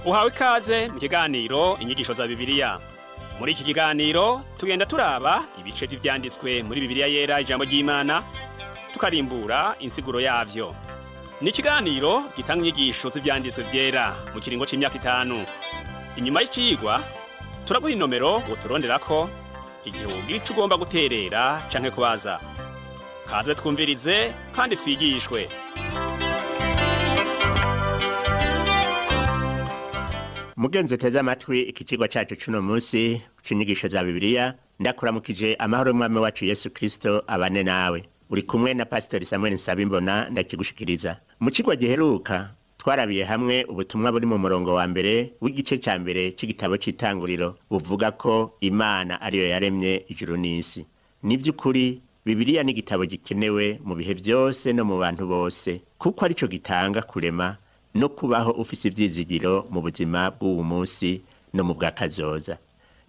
uhawe ikaze mu kiganiro inyigisho za Bibiliya. Muri iki kiganiro tugenda turaba ibice by'ivyanditswe muri Bibiliya yera ijambo ry'Imana, tukarimbura insiguro yavyo. Ni ikiganiro gitanga inyigisho z'ivyanditswe vyera mu kiringo c'imyaka 5. Inyuma y'icigwa turaguha inomero woturonderako igihe wogira ico ugomba guterera canke kubaza. Kaze twumvirize kandi twigishwe. Mugenzi uteze amatwi ikicigwa cacu cuno munsi c'inyigisho za Bibiliya, ndakuramukije amahoro y'Umwami wacu Yesu Kristo abane nawe. Uri kumwe na Pastor Samuel Nsabimbona ndakigushikiriza. Mu cigwa giheruka twarabiye hamwe ubutumwa buri mu murongo wa mbere w'igice ca mbere c'igitabo c'itanguriro buvuga ko Imana ariyo yaremye ijuru n'isi. Ni vy'ukuri Bibiliya ni igitabo gikenewe mu bihe byose no mu bantu bose, kuko arico gitanga kurema no kubaho ufise ivyizigiro mu buzima bw'uwu munsi no mu bwa kazoza.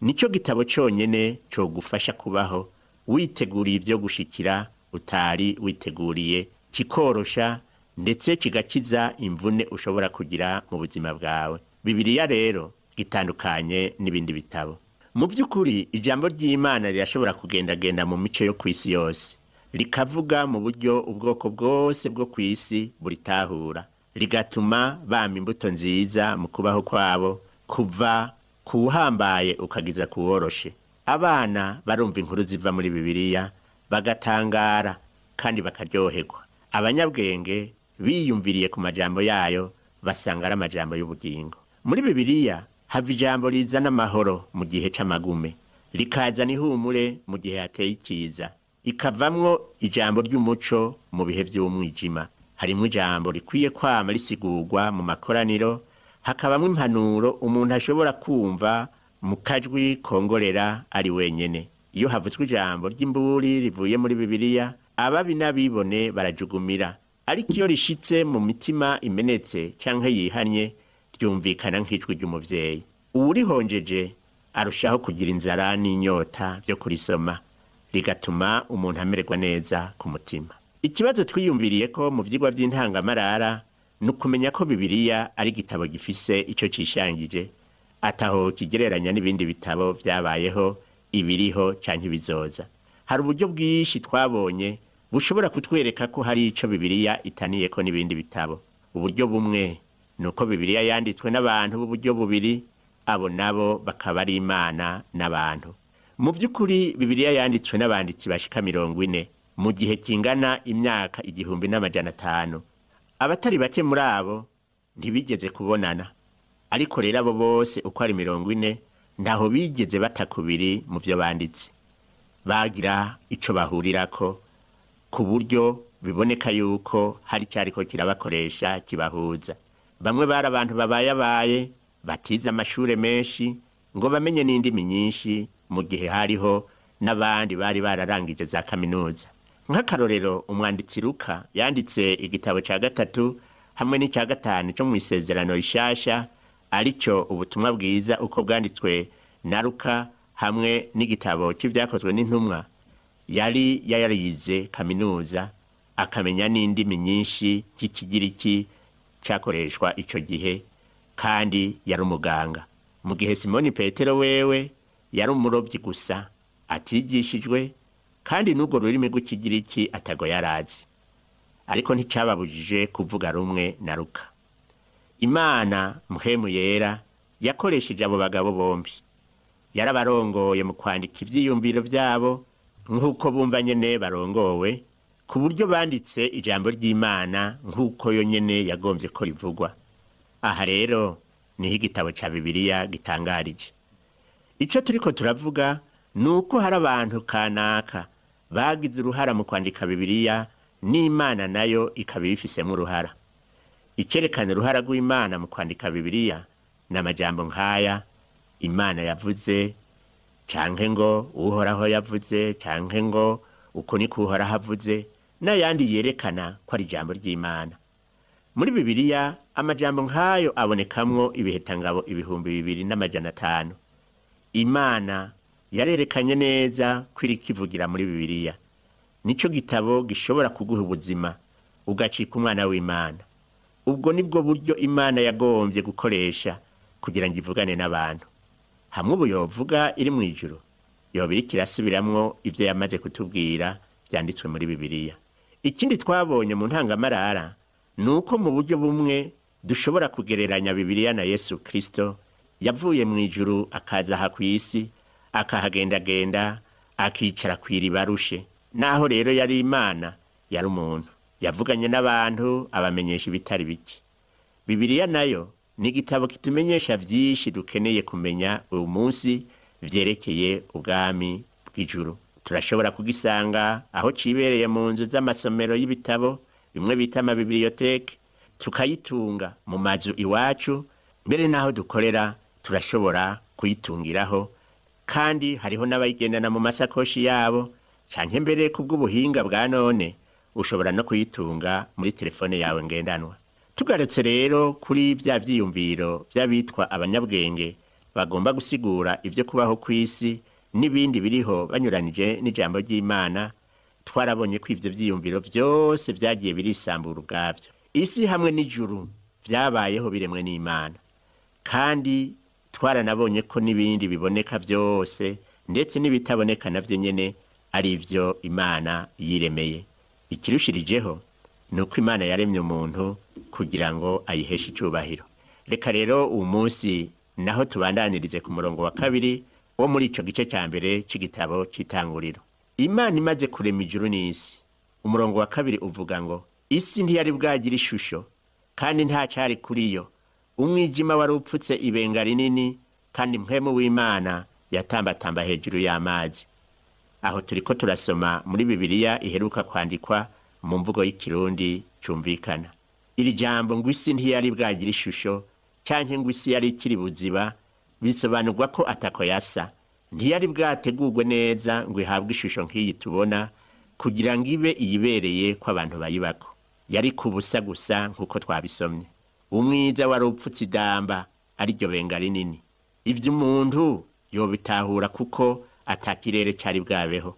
Nico gitabo conyene co gufasha kubaho witeguriye ivyo gushikira utari witeguriye, kikorosha ndetse kigakiza imvune ushobora kugira mu buzima bwawe. Bibiliya rero gitandukanye n'ibindi bitabo. Mu vy'ukuri ijambo ry'Imana rirashobora kugendagenda mu mico yo kw'isi yose, rikavuga mu buryo ubwoko bwose bwo kw'isi buritahura, rigatuma bama imbuto nziza mu kubaho kwabo, kuva kuhambaye ukagiza kuworoshe. Abana barumva inkuru ziva muri Bibiliya bagatangara kandi bakaryoherwa. Abanyabwenge biyumviriye ku majambo yayo basanga ari amajambo y'ubugingo. Muri Bibiliya hava ijambo rizana amahoro mu gihe c'amagume, rikazana ihumure mu gihe hateye ikiza, ikavamwo ijambo ry'umuco mu bihe vy'umwijima. Harimwo ijambo rikwiye kwama risigurwa mu makoraniro, hakabamwo impanuro umuntu ashobora kumva mu kajwi kongorera ari wenyene. Iyo havuzwe ijambo ry'imburi rivuye muri Bibiliya, ababi n'abibone barajugumira, ariko iyo rishitse mu mitima imenetse canke yihanye, ryumvikana nk'ijwi ry'umuvyeyi. Uwurihonjeje arushaho kugira inzara n'inyota vyo kurisoma, rigatuma umuntu amererwa neza ku mutima. Ikibazo twiyumviriye ko mu vyigwa vy'intangamarara nukumenya ko Bibiliya ari igitabo gifise ico cishangije, ataho kigereranya n'ibindi bitabo vyabayeho, ibiriho canke ibizoza. Hari uburyo bwinshi twabonye bushobora kutwereka ko hari ico Bibiliya itaniyeko n'ibindi bitabo. Uburyo bumwe nuko Bibiliya yanditswe n'abantu b'uburyo bubiri, abo nabo bakaba ari Imana n'abantu. Mu vy'ukuri Bibiliya yanditswe n'abanditsi bashika 40 mu gihe kingana imyaka 1500. Abatari bake muri abo ntibigeze kubonana, ariko rero abo bose uko ari 40 ndaho bigeze batakubiri mu vyo banditse. Bagira ico bahurirako ku buryo biboneka yuko hari cyariko kirabakoresha kibahuza. Bamwe bari abantu babayabaye batize amashure menshi ngo bamenye n'indimi nyinshi, mu gihe hariho n'abandi bari bararangije za kaminuza. Nk'akarorero umwanditsi Luka yanditse igitabo ca 3 hamwe n'icya 5 cyo mu isezerano rishasha, arico ubutumwa bwiza uko bwanditswe na Luka hamwe n'igitabo c'ivyakozwe n'intumwa. Yari yarize kaminuza akamenya n'indimi nyinshi nk'ikigiriki cakoreshwa ico gihe, kandi yari umuganga. Mu gihe Simoni Petero wewe yari umurovyi gusa, atigishijwe kandi n'ubwo rurimi rw'ikigiriki atago yarazi, ariko nticababujije kuvuga rumwe na Luka. Imana Mpwemu Yera yakoresheje abo bagabo bombi, yarabarongoye mu kwandika ivyiyumviro vyabo nk'uko bumva nyene barongowe, ku buryo banditse ijambo ry'Imana nk'uko yo nyene yagombye ko rivugwa. Aha rero niho igitabo ca Bibiliya gitangarije. Ico turiko turavuga nuko hari abantu kanaka bagize uruhara mu kwandika Bibiliya, n'Imana nayo ikaba ibifisemo uruhara. Icerekana uruhara rw'Imana mu kwandika Bibiliya n'amajambo nk'aya: Imana yavuze, canke ngo Uhoraho yavuze, canke ngo uko niko Uhoraho avuze, n'ayandi yerekana ko ari ijambo ry'Imana. Muri Bibiliya amajambo nk'ayo abonekamwo ibihetangabo 2500. Imana yarerekanye neza kwiri kivugira muri Bibiliya. Nico gitabo gishobora kuguha ubuzima ugacika umwana w'Imana. Ubwo nibwo buryo Imana yagombye gukoresha kugira ngo ivugane n'abantu. Hamwe ubu yovuga iri mu ijuru, yoba iriko irasubiramwo ivyo yamaze kutubwira vyanditswe muri Bibiliya. Ikindi twabonye mu ntangamarara nuko mu buryo bumwe dushobora kugereranya Bibiliya na Yesu Kristo yavuye mu ijuru akaza aha kw'isi, akahagendagenda, akicara kw'iriba arushe. Naho rero yari Imana, yari umuntu. Yavuganye n'abantu abamenyesha ibitari bike. Bibiliya nayo ni igitabo kitumenyesha vyinshi dukeneye kumenya uyu munsi vyerekeye ubwami bw'ijuru. Turashobora kugisanga aho cibereye mu nzu z'amasomero y'ibitabo, bimwe bita amabibliyoteke, tukayitunga mu mazu iwacu, mbere naho dukorera turashobora kuyitungiraho, kandi hariho n'abayigendana mu masakoshi yabo, canke mbere kubw'ubuhinga bwa none ushobora no kuyitunga muri telefone yawe ngendanwa. Tugarutse rero kuri vya vyiyumviro vy'abitwa abanyabwenge bagomba gusigura ivyo kubaho kw'isi n'ibindi biriho banyuranije n'ijambo ry'Imana, twarabonye ko ivyo vyiyumviro vyose vyagiye birisambura ubwavyo. Isi hamwe n'ijuru vyabayeho biremwe n'Imana, kandi twaranabonye ko n'ibindi biboneka vyose ndetse n'ibitaboneka navyo nyene ari ivyo Imana yiremeye. Ikirushirijeho nuko Imana yaremye umuntu kugira ngo ayiheshe icubahiro. Reka rero uyu munsi naho tubandanirize ku murongo wa 2 wo muri ico gice ca mbere c'igitabo c'Itanguriro. Imana imaze kurema ijuru n'isi, umurongo wa 2 uvuga ngo isi ntiyari bwagira ishusho, kandi nta cari kuri yo. Umwijima wari upfutse ibenga rinini, kandi mpwemu w'Imana yatambatamba hejuru y'amazi. Aho turiko turasoma muri Bibiliya iheruka kwandikwa mu mvugo y'ikirundi cumvikana. Iri jambo ngo isi ntiyari bwagira ishusho, canke ngo isi yari ikiri buziba, bisobanurwa ko atako yasa. Ntiyari bwategurwe neza ngo ihabwe ishusho nk'iyi tubona, kugira ngo ibe iyibereye ko abantu bayibako. Yari kubusa gusa nk'uko twabisomye. Umwiza wari upfutse idamba, ariryo benga rinini. Ivyo umuntu yobitahura kuko atakirere cari bwabeho.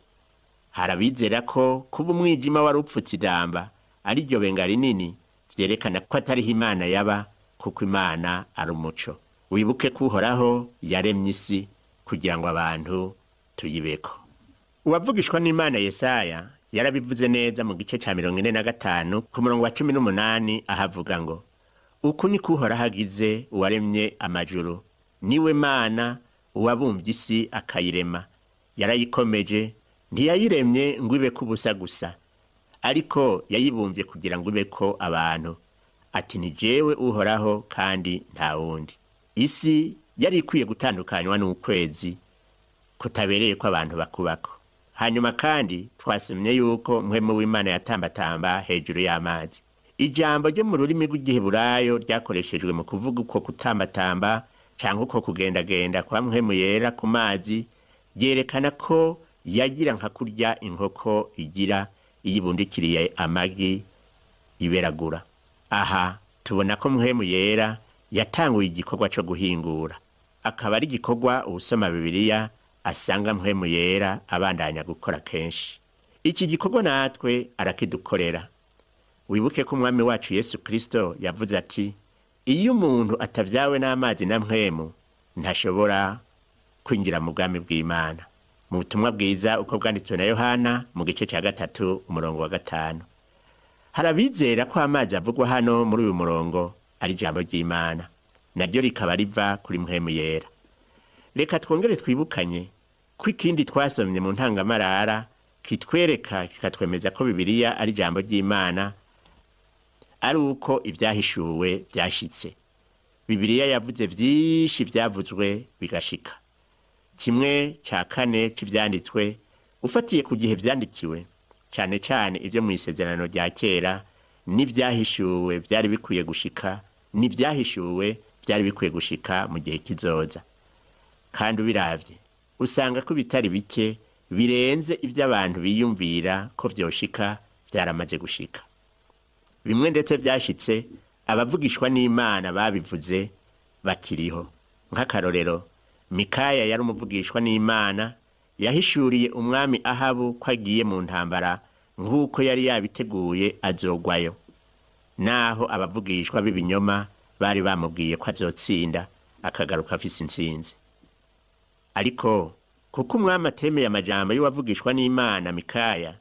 Harabizera ko kuba umwijima wari upfutse idamba, ariryo benga rinini, vyerekana ko atariho Imana yaba, kuko Imana ari umuco. Wibuke ko Uhoraho yaremye isi kugira ngo abantu tuyibeko. Uwavugishwa n'Imana Yesaya yarabivuze neza mu gice ca 45 ku murongo wa 18 ahavuga ngo uku ni Uhoraho agize uwaremye amajuru, niwe Mana uwabumbye isi akayirema. Yarayikomeje, ntiyayiremye ngo ibe kubusa gusa, ariko yayibumbye kugira ngo ibeko abantu. Ati ni jewe Uhoraho kandi nta wundi. Isi yari ikwiye gutandukanywa n'ukwezi kutabereye ko abantu bakubako. Hanyuma kandi twasomye yuko mpwemu w'Imana yatambatamba hejuru y'amazi. Ijambo ryo mu rurimi rw'Igiheburayo ryakoreshejwe mu kuvuga uko kutambatamba canke uko kugendagenda kwa mpwemu yera ku mazi, ryerekana ko yagira nka kurya inkoko igira iyibundikiriye amagi iberagura. Aha tubona ko mpwemu yera yatanguye igikorwa co guhingura. Akaba ari igikorwa usoma Bibiliya asanga mpwemu yera abandanya gukora kenshi. Iki gikorwa natwe arakidukorera. Wibuke ko Umwami wacu Yesu Kristo yavuze ati, iyo umuntu atavyawe n'amazi na mpwemu, ntashobora kwinjira mu bwami bw'Imana. Mu butumwa bwiza uko bwanditswe na Yohana mu gice ca 3 umurongo wa 5. Harabizera ko amazi avugwa hano muri uyu murongo ari ijambo ry'Imana, naryo rikaba riva kuri mpwemu yera. Reka twongere twibukanye ko ikindi twasomye mu ntangamarara kitwereka kikatwemeza ko Bibiliya ari ijambo ry'Imana, ari uko ibyahishuwe byashitse. Bibiliya yavuze vyinshi vyavuzwe bigashika. 1/4 cy'ivyanditswe ufatiye ku gihe vyandikiwe, cyane cyane ivyo mu isezerano rya kera, n'ivyahishuwe byari bikwiye gushika, n'ivyahishuwe byari bikwiye gushika mu gihe kizoza. Kandi ubiravye usanga ko bitari bike birenze ivyo abantu biyumvira ko vyoshika byaramaze gushika. Bimwe ndetse vyashitse abavugishwa n'Imana babivuze bakiriho. Nk'akarorero, Mikaya yari umuvugishwa n'Imana, yahishuriye umwami Ahabu ko agiye mu ntambara nk'uko yari yabiteguye azogwayo. Naho abavugishwa b'ibinyoma bari bamubwiye ko azotsinda, akagaruka afise intsinzi. Ariko kuko umwami atemeye amajambo y'uwavugishwa n'Imana Mikaya,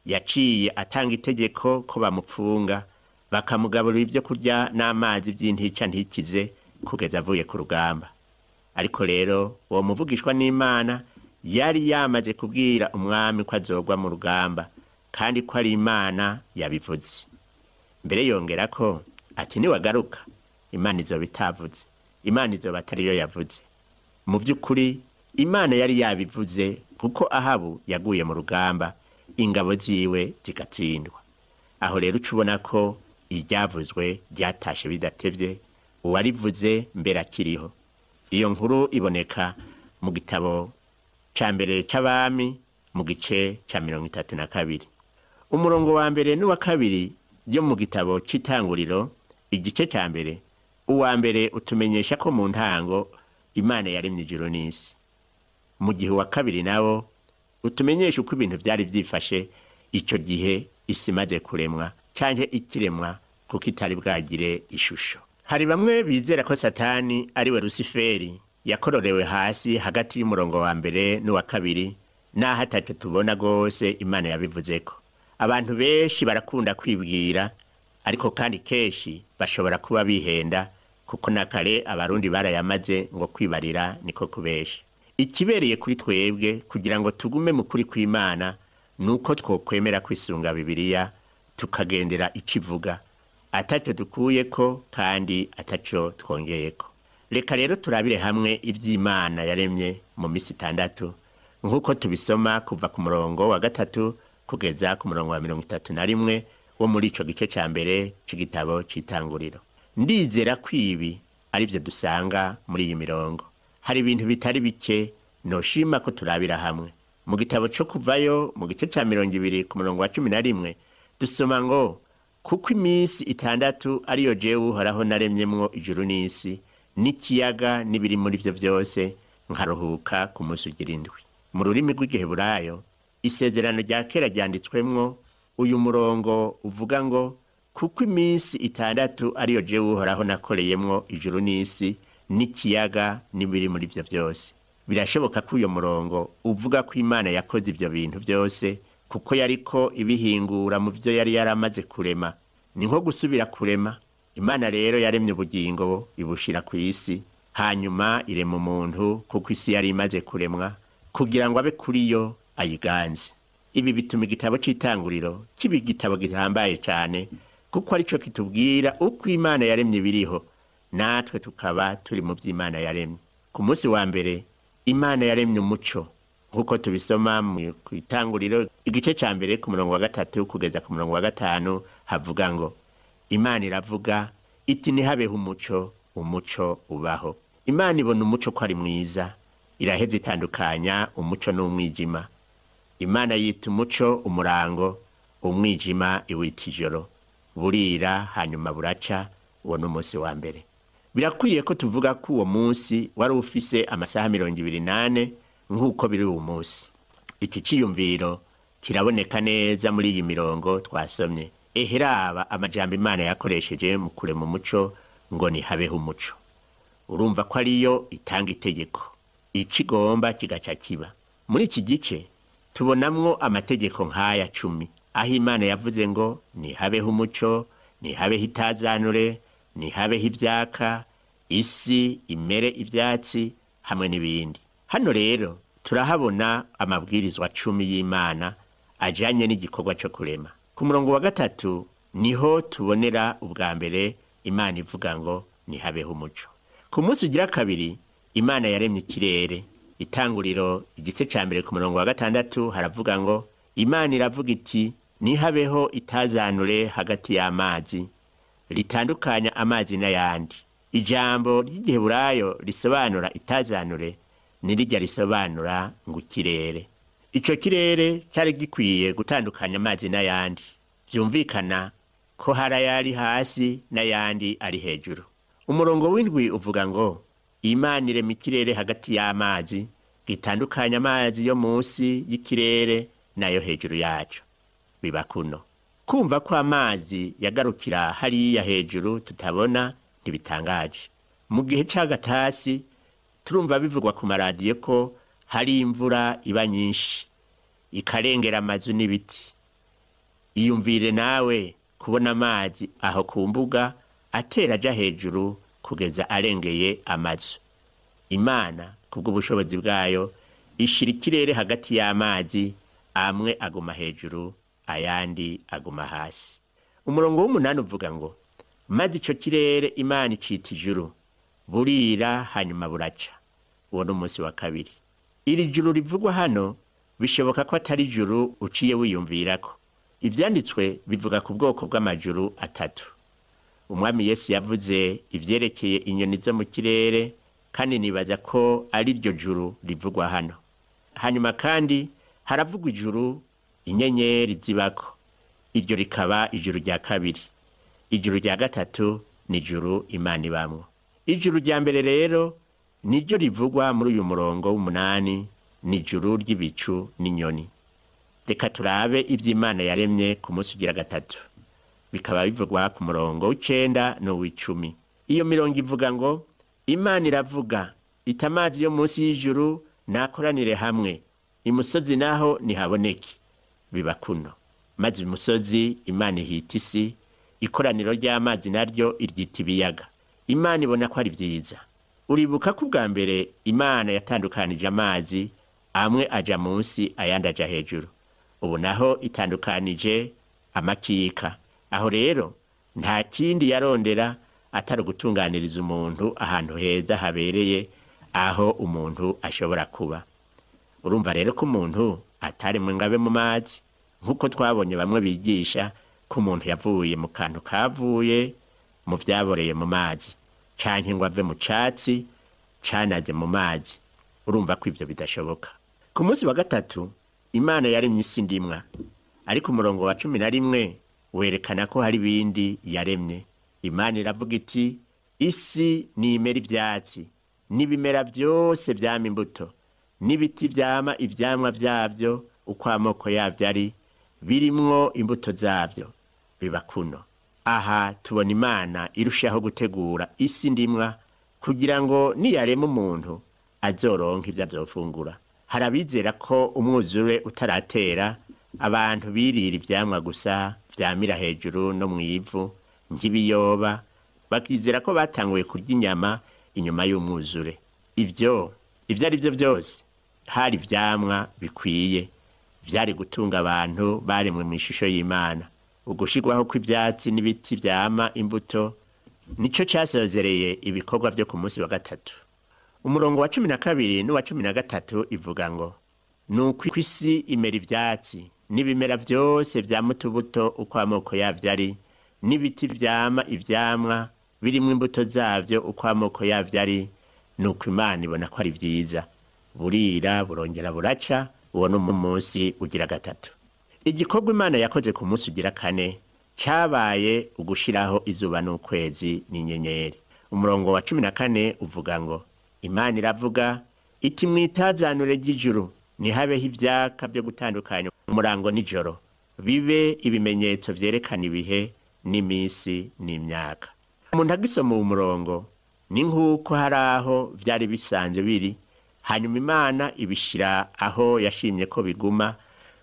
yaciye atanga itegeko ko bamupfunga bakamugaburira ibyo kurya n'amazi by'intica ntikize kugeza avuye ku rugamba. Ariko rero uwo muvugishwa n'Imana yari yamaze kubwira umwami ko azogwa mu rugamba kandi ko ari Imana yabivuze. Mbere yongera ko ati niwagaruka Imana izoba itavuze, Imana izoba atari yo yavuze. Mu by'ukuri Imana yari yabivuze kuko Ahabu yaguye mu rugamba ingabo ziwe zigatsindwa. Aho rero ucubona ko iryavuzwe ryatashe bidatevye, uwarivuze mbere akiriho. Iyo nkuru iboneka mu gitabo ca mbere c'Abami mu gice ca 32. Umurongo wa mbere n'uwa kabiri yo mu gitabo c'Itanguriro igice ca mbere, uwa mbere utumenyesha ko mu ntango Imana yaremye ijuru n'isi. Mu gihe uwa kabiri nawo utumenyesha uko ibintu byari byifashe ico gihe isi imaze kuremwa canke ikiremwa kuko itari bwagire ishusho. Hari bamwe bizera ko Satani ari we Lusiferi yakororewe hasi hagati y'umurongo wa mbere n'uwa kabiri, naho atatu tubona gose Imana yabivuzeko. Abantu benshi barakunda kwibwira, ariko kandi kenshi bashobora kuba bihenda, kuko nakare abarundi barayamaze ngo kwibarira niko kubesha. Ikibereye kuri twebwe kugira ngo tugume mu kuri kw'Imana nuko twokwemera kwisunga Bibiliya tukagendera ikivuga, ataco dukuyeko kandi ataco twongeyeko. Reka rero turabire hamwe ivy'Imana yaremye mu misi 6 nkuko tubisoma kuva ku murongo wa 3 kugeza ku murongo wa 31 wo muri ico gice ca mbere c'igitabo c'Itanguriro. Ndizera kwibi ari byo dusanga muri iyi mirongo. Hari ibintu bitari bike noshima ko turabira hamwe. Mu gitabo cyo kuvayo mu gice ca 20 ku murongo wa 11 dusoma ngo kuko iminsi 6 ariyo jewe Uhoraho naremyemwo ijuru n'isi n'ikiyaga n'ibiri muri byo byose, nkaruhuka ku munsi ugira indwi. Mu rurimi rw'Igiheburayo isezerano rya kera ryanditswemwo uyu murongo uvuga ngo kuko iminsi 6 ariyo jewe Uhoraho nakoreyemwo ijuru n'isi n'ikiyaga n'ibiri muri byo byose. Birashoboka ko uyo murongo uvuga ko Imana yakoze ibyo bintu byose kuko yariko ibihingura mu byo yari yaramaze kurema. Ni nko gusubira kurema. Imana rero yaremye ubugingo ibushira ku isi, hanyuma irema umuntu kuko isi yari imaze kuremwa kugira ngo abe kuri yo ayiganze. Ibi bituma igitabo c'Itanguriro kiba igitabo gihambaye cyane kuko arico kitubwira uko Imana yaremye biriho, natwe tukaba turi mu by'Imana yaremye. Ku munsi wa mbere Imana yaremye umuco nkuko tubisoma mu Itanguriro igice ca mbere ku murongo wa 3 kugeza ku murongo wa 5 havuga ngo Imana iravuga iti nihabeho umuco, umuco ubaho. Imana ibona umuco ko ari mwiza, iraheza itandukanya umuco n'umwijima. Imana yita umuco umurango, umwijima iwita ijoro. Burira hanyuma buraca, uwo n'umunsi wa mbere. Birakwiye ko tuvuga ko uwo munsi wari ufise amasaha 28 nk'uko biri uwo munsi. Iki ciyumviro kiraboneka neza muri iyi mirongo twasomye. Eheraba amajambo Imana yakoresheje mu kurema umuco ngo nihabeho umuco. Urumva ko ariyo itanga itegeko, ikigomba kigaca kiba. Muri iki gice tubonamwo amategeko nk'aya 10 aho Imana yavuze ngo nihabeho umuco, nihabeho itazanure, nihabeho ivyaka, isi imere ivyatsi hamwe n'ibindi. Hano rero turahabona amabwirizwa 10 y'Imana ajanye n'igikorwa cyo kurema. Ku murongo wa 3 niho tubonera ubwa mbere Imana ivuga ngo nihabeho umuco. Ku munsi ugira kabiri Imana yaremye ikirere. Itanguriro igice ca mbere ku murongo wa 6 haravuga ngo Imana iravuga iti nihabeho itazanure hagati y'amazi ritandukanya amazi n'ayandi. Ijambo ry'Igiheburayo risobanura itazanure nirijya risobanura ngo ikirere. Ico kirere cyari gikwiye gutandukanya amazi n'ayandi. Byumvikana ko harayari hasi n'ayandi ari hejuru. Umurongo w'indwi uvuga ngo Imana irema ikirere hagati y'amazi gitandukanya amazi yo munsi y'ikirere nayo hejuru yacu. Biba kuno kumva ko amazi yagarukira hariya hejuru tutabona ntibitangaje. mu gihe c'agatasi turumva bivugwa ku maradiyo ko hari imvura iba nyinshi ikarengera amazu n'ibiti. Iyumvire nawe kubona amazi aho ku mbuga atera aja hejuru kugeza arengeye amazu. Imana kubw'ubushobozi bwayo ishira ikirere hagati y'amazi, amwe aguma hejuru ayandi aguma hasi. Umurongo w'umunani uvuga ngo maze ico kirere Imana icita ijuru, burira hanyuma buraca. Uwo n'umunsi wa kabiri. Iri juru rivugwa hano bishoboka ko atari ijuru uciye wiyumvirako. Ivyanditswe bivuga ku bwoko bw'amajuru atatu. Umwami Yesu yavuze ivyerekeye inyoni zo mu kirere, kandi nibaza ko ari ryo juru rivugwa hano. Hanyuma kandi haravugwa ijuru inyenyeri zibako. Iryo rikaba ijuru rya kabiri. Ijuru rya gatatu ni ijuru Imana ibamwo. Ijuru rya mbere rero niryo rivugwa muri uyu murongo w'umunani, ni ijuru ry'ibicu n'inyoni. Reka turabe ivy'Imana yaremye ku munsi ugira gatatu. Bikaba bivugwa ku murongo w'icenda n'uw'icumi. Iyo mirongo ivuga ngo Imana iravuga iti amazi yo munsi y'ijuru nakoranire hamwe, imusozi naho nihaboneke. Biba kuno. Maze imusozi Imana ihita isi, ikoraniro ry'amazi naryo iryita ibiyaga. Imana ibona ko ari vyiza. Uribuka ko bwa mbere Imana yatandukanije amazi, amwe aja munsi ayandi aja hejuru. Ubu naho itandukanije amakika. Aho rero nta kindi yarondera atari gutunganiriza umuntu ahantu heza habereye aho umuntu ashobora kuba. Urumva rero ko umuntu ataremwe ngabe mu mazi, nkuko twabonye bamwe bigisha ko umuntu yavuye mu kantu kavuye mu vyaboreye mu mazi, canke ngo ave mu catsi canaze mu mazi. Urumva ko ivyo bidashoboka. Ku munsi wa gatatu Imana yaremye isi ndimwa, ariko umurongo wa 11 werekana ko hari bindi yaremye. Imana iravuga iti isi nimera ivyatsi n'ibimera byose vyama imbuto, n'ibiti vyama ivyamwa vyavyo uko amoko yavyo ari, birimwo imbuto zavyo. Biba kuno. Aha tubona Imana irushaho gutegura isi ndimwa kugira ngo niyarema umuntu azoronka ivyo azofungura. Harabizera ko umwuzure utaratera abantu birira ivyamwa gusa vyamira hejuru no mwivu nk'ibiyoba, bakizera ko batanguye kurya inyama inyuma y'umwuzure. Ivyo ari byo byose hari ivyamwa bikwiye vyari gutunga abantu baremwe mu ishusho y'Imana. Ugushirwaho kw'ivyatsi n'ibiti vyama imbuto nico casozereye ibikorwa byo ku munsi wa gatatu. Umurongo wa 12 n'uwa 13 ivuga ngo nuko isi imera ivyatsi n'ibimera byose vyama utubuto uko amoko yavyo ari, n'ibiti vyama ivyamwa birimwo imbuto zavyo uko amoko yavyo ari. Nuko Imana ibona ko ari vyiza. Burira burongera buraca. Uwo n'umunsi ugira gatatu. Igikorwa Imana yakoze ku munsi ugira kane cabaye ugushiraho izuba n'ukwezi n'inyenyeri. Umurongo wa 14 uvuga ngo Imana iravuga iti mwitazanure ry'ijuru nihabeho ivyaka byo gutandukanya umurango n'ijoro, bibe ibimenyetso vyerekana ibihe n'imisi n'imyaka. Umuntu agisoma uwo murongo ni nk'uko hari aho vyari bisanzwe biri, hanyuma Imana ibishira aho yashimye ko biguma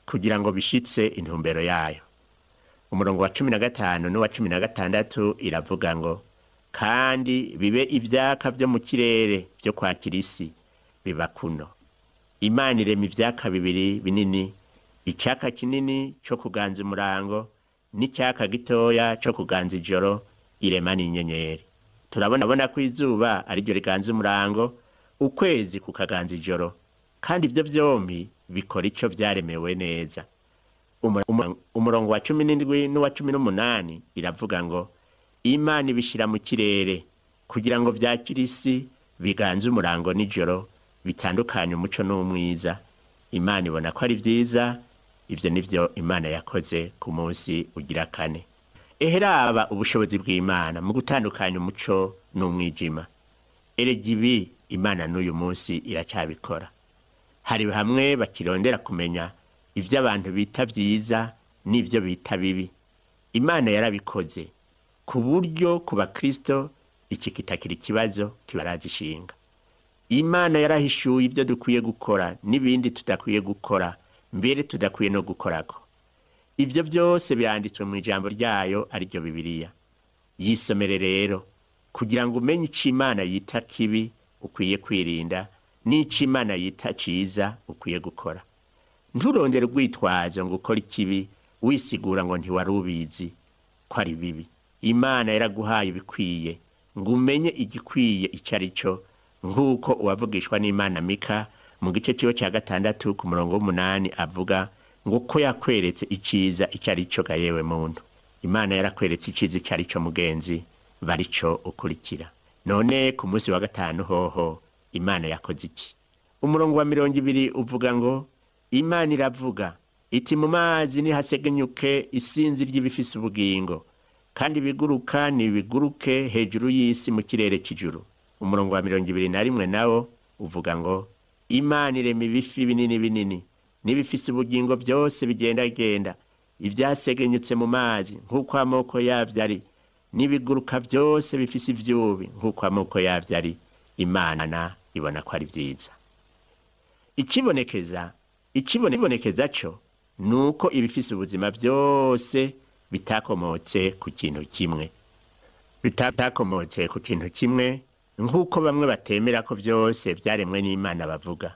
kugira ngo bishitse intumbero yayo. Umurongo wa 15 n'uwa 16 iravuga ngo kandi bibe ivyaka byo mu kirere byo kwakira isi. Biba kuno. Imana irema ivyaka bibiri binini, icyaka kinini cyo kuganza umurango n'icyaka gitoya cyo kuganza ijoro, irema n'inyenyeri. Turabona ko izuba ari ryo riganza umurango, ukwezi kukaganza ijoro, kandi ibyo byombi bikora ico vyaremewe neza. Umurongo wa 17 n'uwa 18 iravuga ngo Imana ibishira mu kirere kugira ngo vyakire isi, biganze umurango n'ijoro, bitandukanye umuco n'umwiza. Imana ibona ko ari vyiza. Ivyo nivyo Imana yakoze ku munsi ugira kane. Eheraba ubushobozi bw'Imana mu gutandukanya umuco n'umwijima. Eregibi Imana n'uyu munsi iracabikora. Hari hamwe bakirondera kumenya ivyo abantu bita vyiza n'ivyo bita bibi. Imana yarabikoze ku buryo ku bakristo iki kitakiri ikibazo kibarazishinga. Imana yarahishuye ibyo dukwiye gukora n'ibindi tudakwiye gukora, mbere tudakwiye no gukorako. Ibyo byose byanditswe mu ijambo ryayo ariryo Bibiliya. Yisomere rero kugira ngo umenye icyo Imana yita kibi ukwiye kwirinda n'icyo Imana yita ciza ukwiye gukora. Nturondere urwitwazo ngo ukore ikibi wisigura ngo ntiwari ubizi ko ari bibi. Imana yaraguhaye ibikwiye ngo umenye igikwiye icyo ari cyo, nk'uko uwavugishwa n'Imana Mika mu gice cyo cya 6 ku murongo w'8 avuga ngo ko yakweretse iciza icyo ari cyo ga yewe muntu. Imana yarakweretse iciza icyo ari cyo mugenzi, barico ukurikira. None ku munsi wa 5 hoho Imana yakoze iki? Umurongo wa 20 uvuga ngo Imana iravuga iti mu mazi nihasegenyuke isinzi ry'ibifise ubugingo, kandi biguruka nibiguruke hejuru y'isi mu kirere cy'ijuru. Umurongo wa 21 nawo uvuga ngo Imana irema ibifi binini binini n'ibifise ubugingo byose bigendagenda, ibyasegenyutse mu mazi nk'uko amoko yavyo ari, n'ibiguruka byose bifise ivyubi nk'uko amoko yavyo ari. Imana ibona ko ari vyiza. Ikibonekeza cyo nuko ibifise ubuzima byose bitakomotse ku kintu kimwe. Bitakomotse ku kintu kimwe nk'uko bamwe batemera ko byose byaremwe n'Imana bavuga.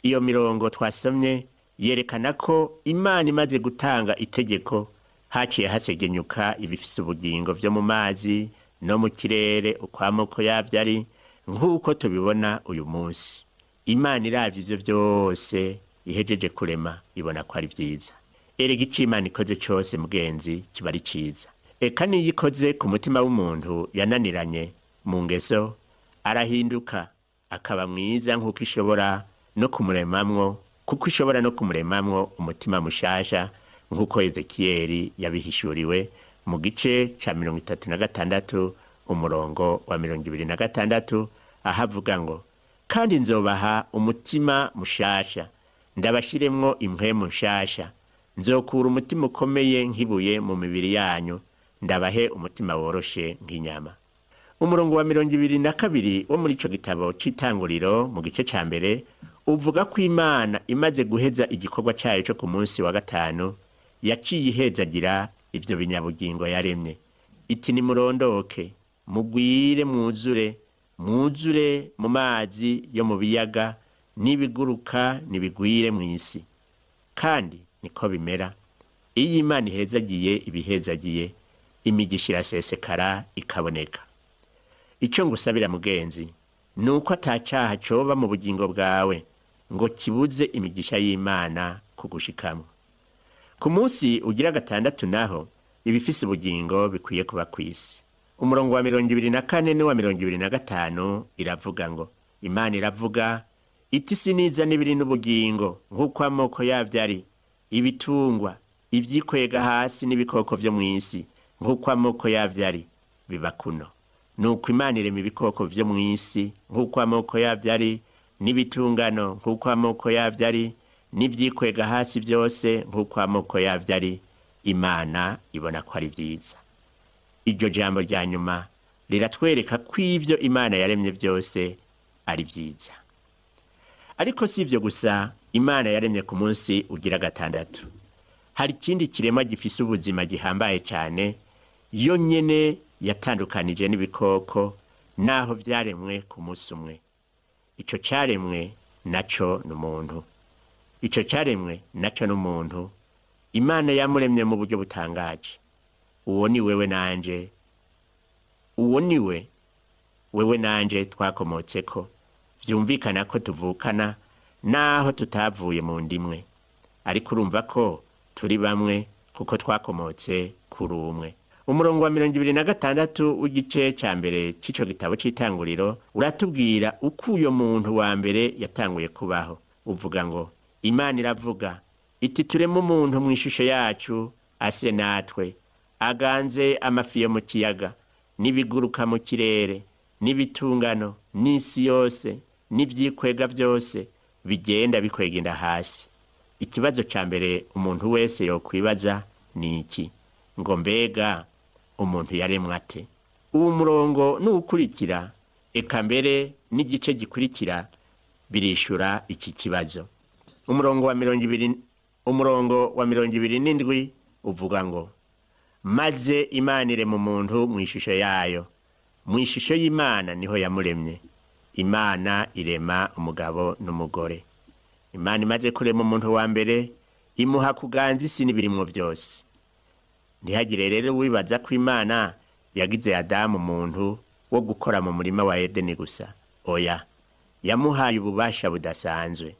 Iyo mirongo twasomye yerekana ko Imana imaze gutanga itegeko haciye hasegenyuka ibifise ubugingo byo mu mazi no mu kirere uko amoko yavyo ari, nk'uko tubibona uyu munsi. Imana iravye ivyo byose ihejeje kurema ibona ko ari vyiza. Erega icyo Imana ikoze cyose mugenzi kiba ari ciza. Eka niyo ikoze ku mutima w'umuntu yananiranye mu ngeso, arahinduka akaba mwiza nk'uko ishobora no kumuremamwo, kuko ishobora no kumuremamwo umutima mushasha, nk'uko Ezekiyeli yabihishuriwe mu gice ca 36 umurongo wa 26 ahavuga ngo kandi nzobaha umutima mushasha, ndabashiremwo impwemu nshasha, nzokura umutima ukomeye nk'ibuye mu mibiri yanyu, ndabahe umutima woroshe nk'inyama. Umurongo wa 22 wo muri ico gitabo c'Itanguriro mu gice ca mbere uvuga ko Imana imaze guheza igikorwa cyayo cyo ku munsi wa 5 yaciye ihezagira ibyo binyabugingo yaremye. Iti nimurondoke mugwire mwuzure mu mazi yo mu biyaga n'ibiguruka nibigwire mu isi. Kandi niko bimera iyo Imana ihezagiye ibihezagiye, imigisha irasesekara ikaboneka. Icyo ngusabira mugenzi nuko atacaha coba mu bugingo bwawe ngo kibuze imigisha y'Imana kugushikamwe. Ku munsi ugira 6 naho ibifise ubugingo bikwiye kuba kwisi. Umurongo wa 24 n'uwa 25 iravuga ngo Imana iravuga iti siniza n'ibiri n'ubugingo nk'uko amoko yavyo ari, ibitungwa ivyikwega hasi n'ibikoko vyo mw'isi nk'uko amoko yavyo ari, biba kuno. Nuko Imana irema ibikoko vyo mw'isi nk'uko amoko yavyo ari, n'ibitungano nk'uko amoko yavyo ari, n'ivyikwega hasi byose nk'uko amoko yavyo ari. Imana ibona ko ari vyiza. Iryo jambo rya nyuma riratwereka ko ivyo Imana yaremye byose ari vyiza. Ariko si ivyo gusa Imana yaremye ku munsi ugira 6. Hari ikindi kirema gifise ubuzima gihambaye cyane, yo nyene yatandukanije n'ibikoko naho byaremwe ku munsi umwe. Ico caremwe naco n'umuntu. Imana yamuremye mu buryo butangaje. Uwo ni wewe nanje twakomotseko. Vyumvikana ko tuvukana naho tutavuye mu ndimwe, ariko urumva ko turi bamwe kuko twakomotse kuri umwe. Umurongo wa 26 w'igice ca mbere c'ico gitabo c'Itanguriro uratubwira uko uyo muntu wa mbere yatanguye kubaho. Uvuga ngo Imana iravuga iti tureme umuntu mu ishusho yacu ase natwe, aganze amafi yo mu kiyaga n'ibiguruka mu kirere n'ibitungano n'isi yose n'ivyikwega byose bigenda bikwegenda hasi. Ikibazo ca mbere umuntu wese yokwibaza ni iki? Ngo mbega umuntu yaremwe ate? uwo murongo n'ukurikira eka mbere n'igice gikurikira birishura iki kibazo. Umurongo wa 27 uvuga ngo maze Imana irema umuntu mu ishusho yayo, mu ishusho y'Imana niho yamuremye, Imana irema umugabo n'umugore. Imana imaze kurema umuntu wa mbere imuha kuganza isi n'ibirimwo byose. Ntihagire rero wibaza ko Imana yagize Adamu umuntu wo gukora mu murima wa Edeni gusa. Oya, yamuhaye ububasha budasanzwe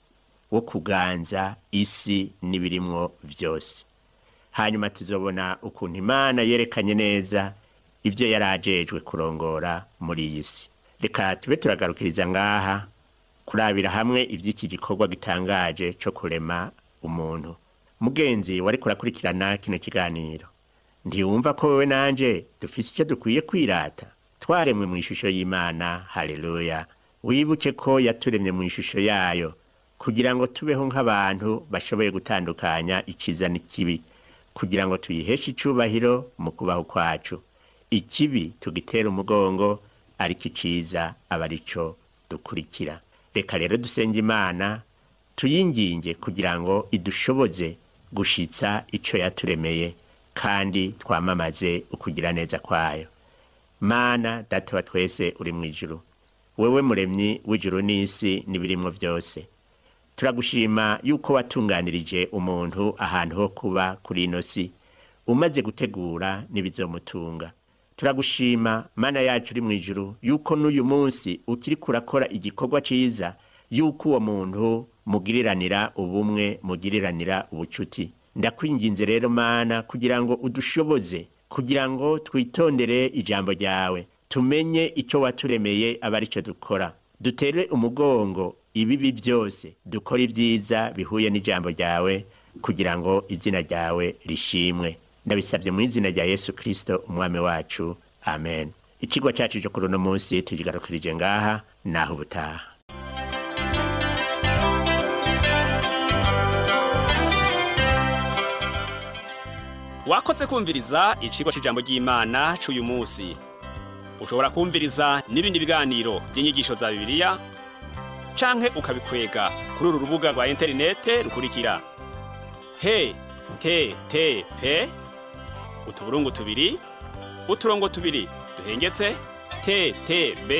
wo kuganza isi n'ibirimwo byose. Hanyuma tuzobona ukuntu Imana yerekanye neza ibyo yarajejwe kurongora muri iyi si. Reka tube turagarukiriza ngaha kurabira hamwe iby'iki gikorwa gitangaje cyo kurema umuntu. Mugenzi wari kurakurikirana kino kiganiro, ntiwumva ko wewe nanje dufise icyo dukwiye kwirata? Twaremwe mu ishusho y'Imana. Haleluya! Wibuke ko yaturemye mu ishusho yayo kugira ngo tubeho nk'abantu bashoboye gutandukanya iciza n'ikibi, kugira ngo tuyiheshe icubahiro mu kubaho kwacu. Ikibi tugitera umugongo, ariko iciza aba arico dukurikira. Reka rero dusenge Imana tuyinginge kugira ngo idushoboze gushitsa ico yaturemeye kandi twamamaze ukugira neza kwayo. Mana Data wa twese uri mu ijuru, wewe muremyi w'ijuru n'isi n'ibirimwo byose, turagushima yuko watunganirije umuntu ahantu ho kuba kuri ino si, umaze gutegura n'ibizomutunga. Turagushima Mana yacu uri mu ijuru yuko n'uyu munsi ukiri kurakora igikorwa ciza, yuko uwo muntu mugiriranira ubumwe, mugiriranira ubucuti. Ndakwinginze rero Mana kugira ngo udushoboze, kugira ngo twitondere ijambo ryawe, tumenye ico waturemeye aba arico dukora, dutere umugongo ibibi byose, dukora ibyiza bihuye n'ijambo ryawe, kugira ngo izina ryawe rishimwe. Ndabisabye mu izina rya Yesu Kristo umwami wacu, amen. Ikigwa cyacu cyo kuri uno munsi tugigarukirije ngaha, naho ubutaha. Wakoze kumviriza icigwa c'ijambo ry'Imana c'uyu munsi. Ushobora kumviriza n'ibindi biganiro by'inyigisho za Bibiliya canke ukabikwega kuri uru rubuga rwa interinete rukurikira: http utuburungu tubiri uturongo tubiri duhengetse ttb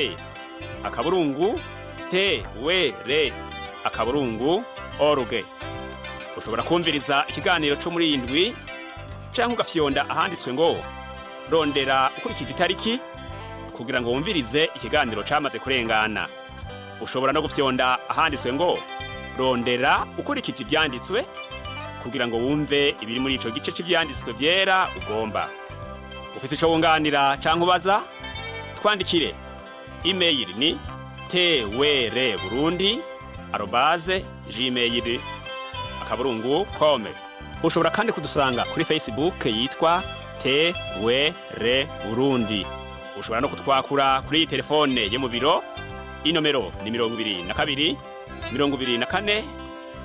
akaburungu twr.org. Ushobora kumviriza ikiganiro cyo muri indwi canke ugafyonda ahanditswe ngo rondera ukurikije itariki kugira ngo wumvirize ikiganiro camaze kurengana. Ushobora no gufyonda ahanditswe ngo rondera ukurikije ibyanditswe kugira ngo wumve ibiri muri ico gice cy'ibyanditswe byera ugomba. Ufite ico wunganira canke ubaza, twandikire. Email ni twr@gmail.com. Ushobora kandi kudusanga kuri Facebook yitwa TWR Burundi. Ushobora no kutwakura kuri iyi telefone yo mu biro. Inomero ni 22 24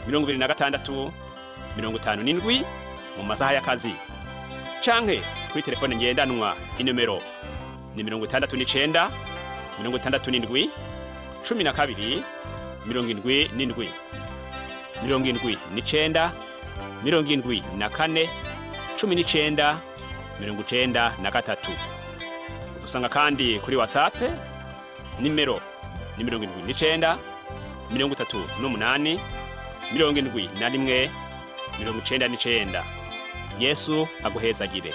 26 57 mu masaha y'akazi. Canke kuri telefone ngendanwa inomero ni 69 67 12 77 79 74 19 93. Dusanga kandi kuri WhatsApp nimero ni 79 38 71 99. Yesu aguhezagire.